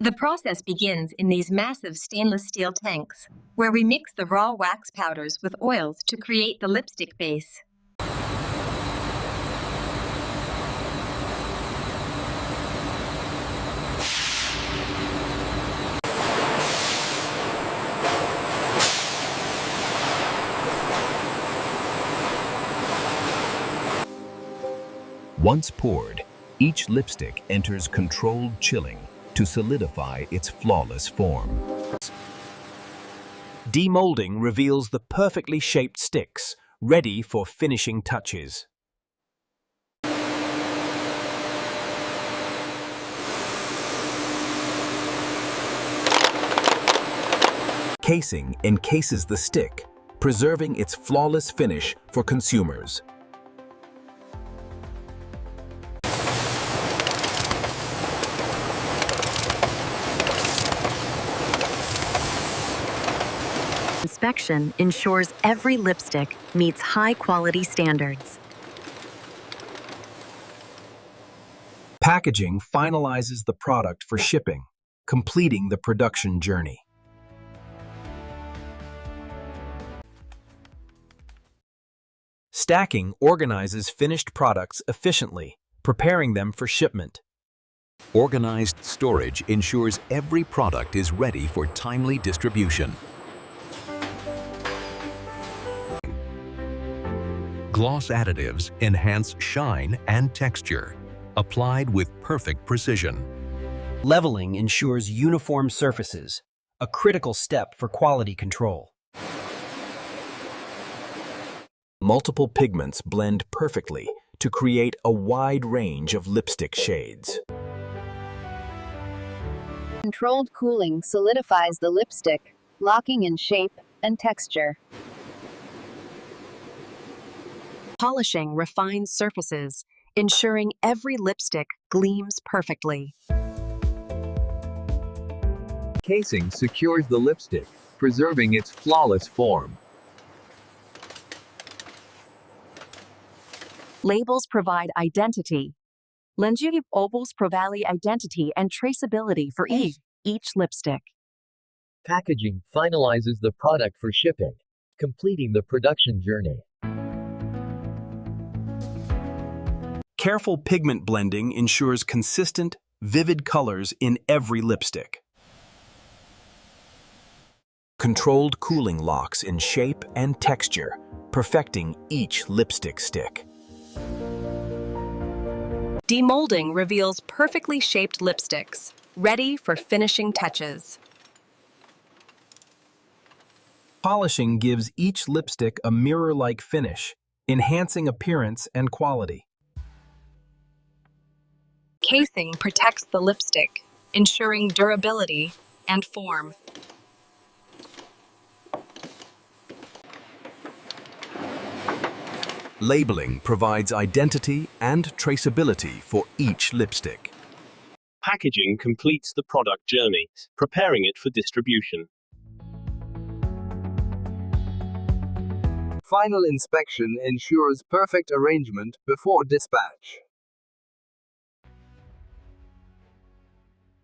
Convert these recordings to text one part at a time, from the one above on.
The process begins in these massive stainless steel tanks, where we mix the raw wax powders with oils to create the lipstick base. Once poured, each lipstick enters controlled chilling to solidify its flawless form. Demolding reveals the perfectly shaped sticks, ready for finishing touches. Casing encases the stick, preserving its flawless finish for consumers. Inspection ensures every lipstick meets high-quality standards. Packaging finalizes the product for shipping, completing the production journey. Stacking organizes finished products efficiently, preparing them for shipment. Organized storage ensures every product is ready for timely distribution. Gloss additives enhance shine and texture, applied with perfect precision. Leveling ensures uniform surfaces, a critical step for quality control. Multiple pigments blend perfectly to create a wide range of lipstick shades. Controlled cooling solidifies the lipstick, locking in shape and texture. Polishing refines surfaces, ensuring every lipstick gleams perfectly. Casing secures the lipstick, preserving its flawless form. Labels provide identity. Labels provide identity and traceability for each lipstick. Packaging finalizes the product for shipping, completing the production journey. Careful pigment blending ensures consistent, vivid colors in every lipstick. Controlled cooling locks in shape and texture, perfecting each lipstick stick. Demolding reveals perfectly shaped lipsticks, ready for finishing touches. Polishing gives each lipstick a mirror-like finish, enhancing appearance and quality. Casing protects the lipstick, ensuring durability and form. Labeling provides identity and traceability for each lipstick. Packaging completes the product journey, preparing it for distribution. Final inspection ensures perfect arrangement before dispatch.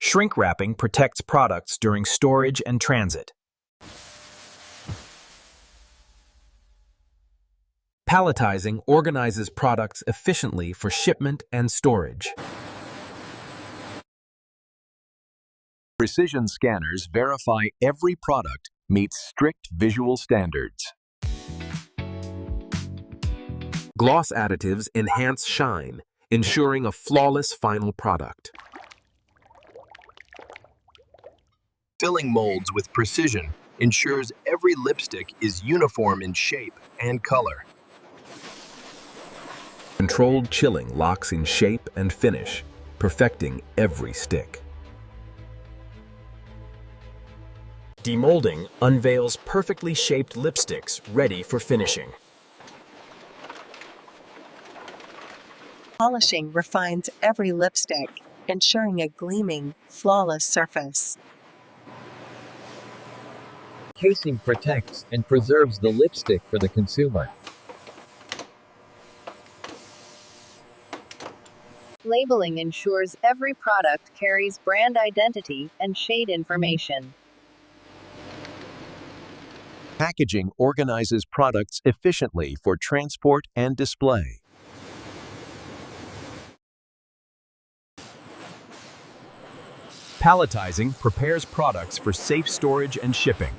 Shrink wrapping protects products during storage and transit. Palletizing organizes products efficiently for shipment and storage. Precision scanners verify every product meets strict visual standards. Gloss additives enhance shine, ensuring a flawless final product. Filling molds with precision ensures every lipstick is uniform in shape and color. Controlled chilling locks in shape and finish, perfecting every stick. Demolding unveils perfectly shaped lipsticks ready for finishing. Polishing refines every lipstick, ensuring a gleaming, flawless surface. Casing protects and preserves the lipstick for the consumer. Labeling ensures every product carries brand identity and shade information. Packaging organizes products efficiently for transport and display. Palletizing prepares products for safe storage and shipping.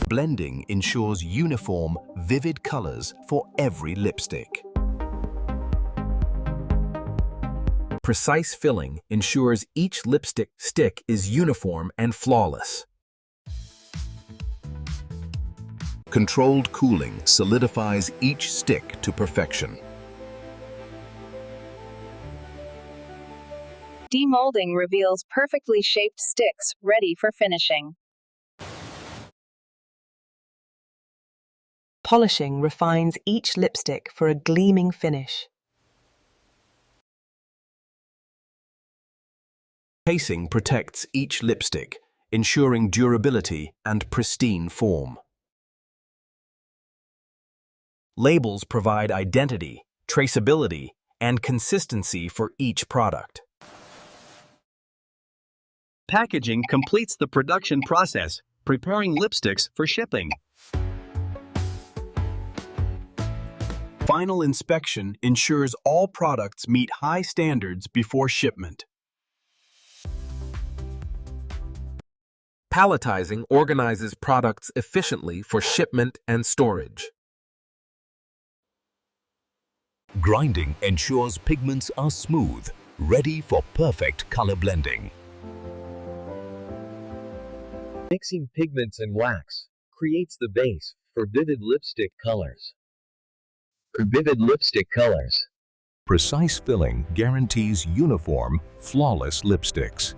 Blending ensures uniform, vivid colors for every lipstick. Precise filling ensures each lipstick stick is uniform and flawless. Controlled cooling solidifies each stick to perfection. Demolding reveals perfectly shaped sticks ready for finishing. Polishing refines each lipstick for a gleaming finish. Casing protects each lipstick, ensuring durability and pristine form. Labels provide identity, traceability, and consistency for each product. Packaging completes the production process, preparing lipsticks for shipping. Final inspection ensures all products meet high standards before shipment. Palletizing organizes products efficiently for shipment and storage. Grinding ensures pigments are smooth, ready for perfect color blending. Mixing pigments and wax creates the base for vivid lipstick colors. Precise filling guarantees uniform, flawless lipsticks.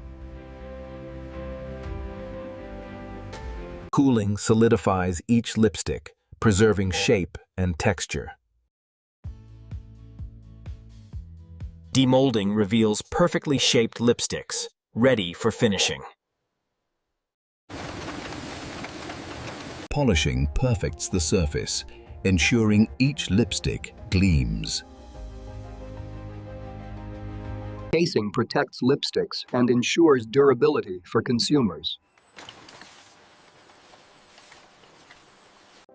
Cooling solidifies each lipstick, preserving shape and texture. Demolding reveals perfectly shaped lipsticks, ready for finishing. Polishing perfects the surface, ensuring each lipstick gleams. Casing protects lipsticks and ensures durability for consumers.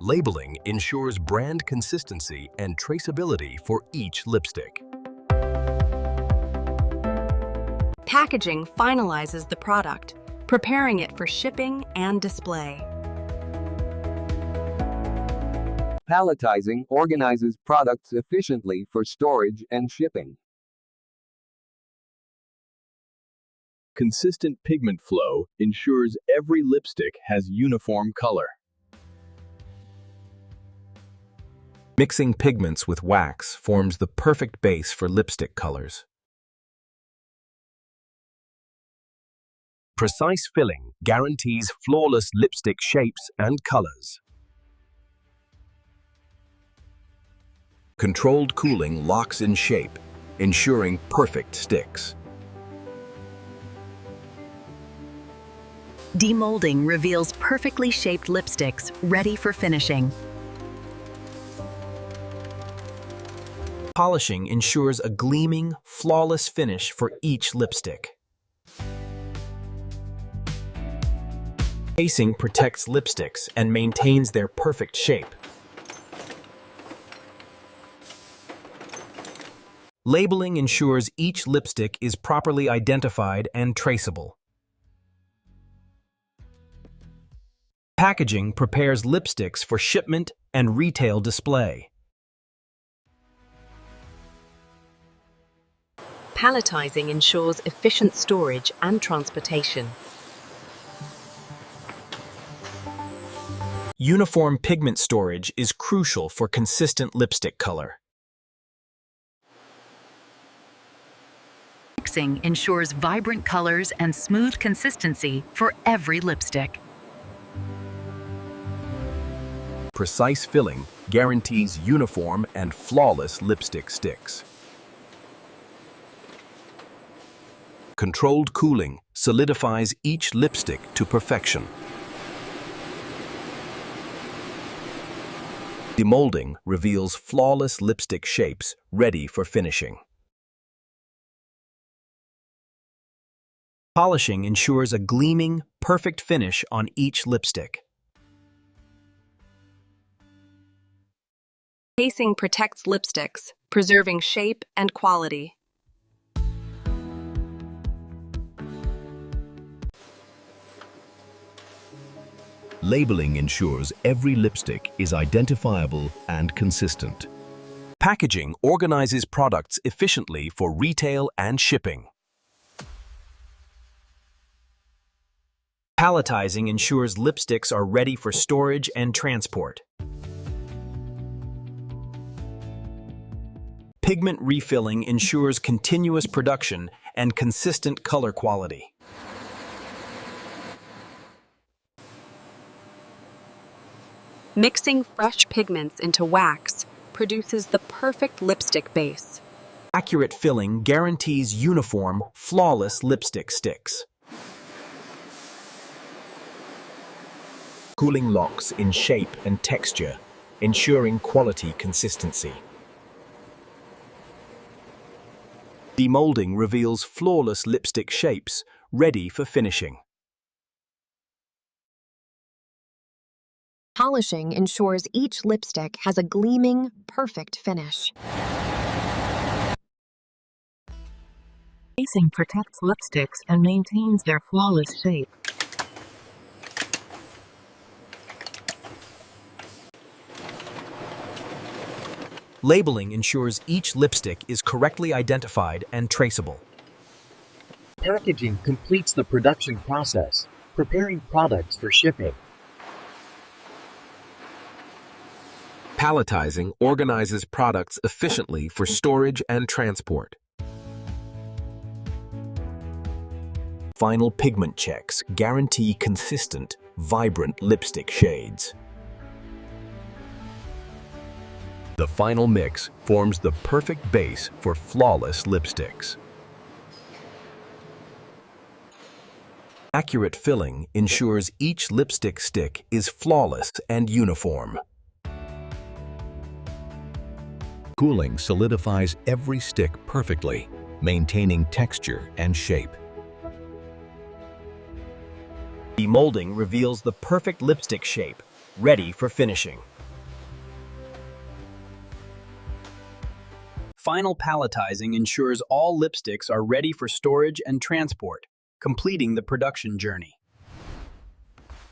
Labeling ensures brand consistency and traceability for each lipstick. Packaging finalizes the product, preparing it for shipping and display. Palletizing organizes products efficiently for storage and shipping. Consistent pigment flow ensures every lipstick has uniform color. Mixing pigments with wax forms the perfect base for lipstick colors. Precise filling guarantees flawless lipstick shapes and colors. Controlled cooling locks in shape, ensuring perfect sticks. Demolding reveals perfectly shaped lipsticks ready for finishing. Polishing ensures a gleaming, flawless finish for each lipstick. Casing protects lipsticks and maintains their perfect shape. Labeling ensures each lipstick is properly identified and traceable. Packaging prepares lipsticks for shipment and retail display. Palletizing ensures efficient storage and transportation. Uniform pigment storage is crucial for consistent lipstick color. Mixing ensures vibrant colors and smooth consistency for every lipstick. Precise filling guarantees uniform and flawless lipstick sticks. Controlled cooling solidifies each lipstick to perfection. Demolding reveals flawless lipstick shapes ready for finishing. Polishing ensures a gleaming, perfect finish on each lipstick. Casing protects lipsticks, preserving shape and quality. Labeling ensures every lipstick is identifiable and consistent. Packaging organizes products efficiently for retail and shipping. Palletizing ensures lipsticks are ready for storage and transport. Pigment refilling ensures continuous production and consistent color quality. Mixing fresh pigments into wax produces the perfect lipstick base. Accurate filling guarantees uniform, flawless lipstick sticks. Cooling locks in shape and texture, ensuring quality consistency. Demolding reveals flawless lipstick shapes, ready for finishing. Polishing ensures each lipstick has a gleaming, perfect finish. Casing protects lipsticks and maintains their flawless shape. Labeling ensures each lipstick is correctly identified and traceable. Packaging completes the production process, preparing products for shipping. Palletizing organizes products efficiently for storage and transport. Final pigment checks guarantee consistent, vibrant lipstick shades. The final mix forms the perfect base for flawless lipsticks. Accurate filling ensures each lipstick stick is flawless and uniform. Cooling solidifies every stick perfectly, maintaining texture and shape. Demolding reveals the perfect lipstick shape, ready for finishing. Final palletizing ensures all lipsticks are ready for storage and transport, completing the production journey.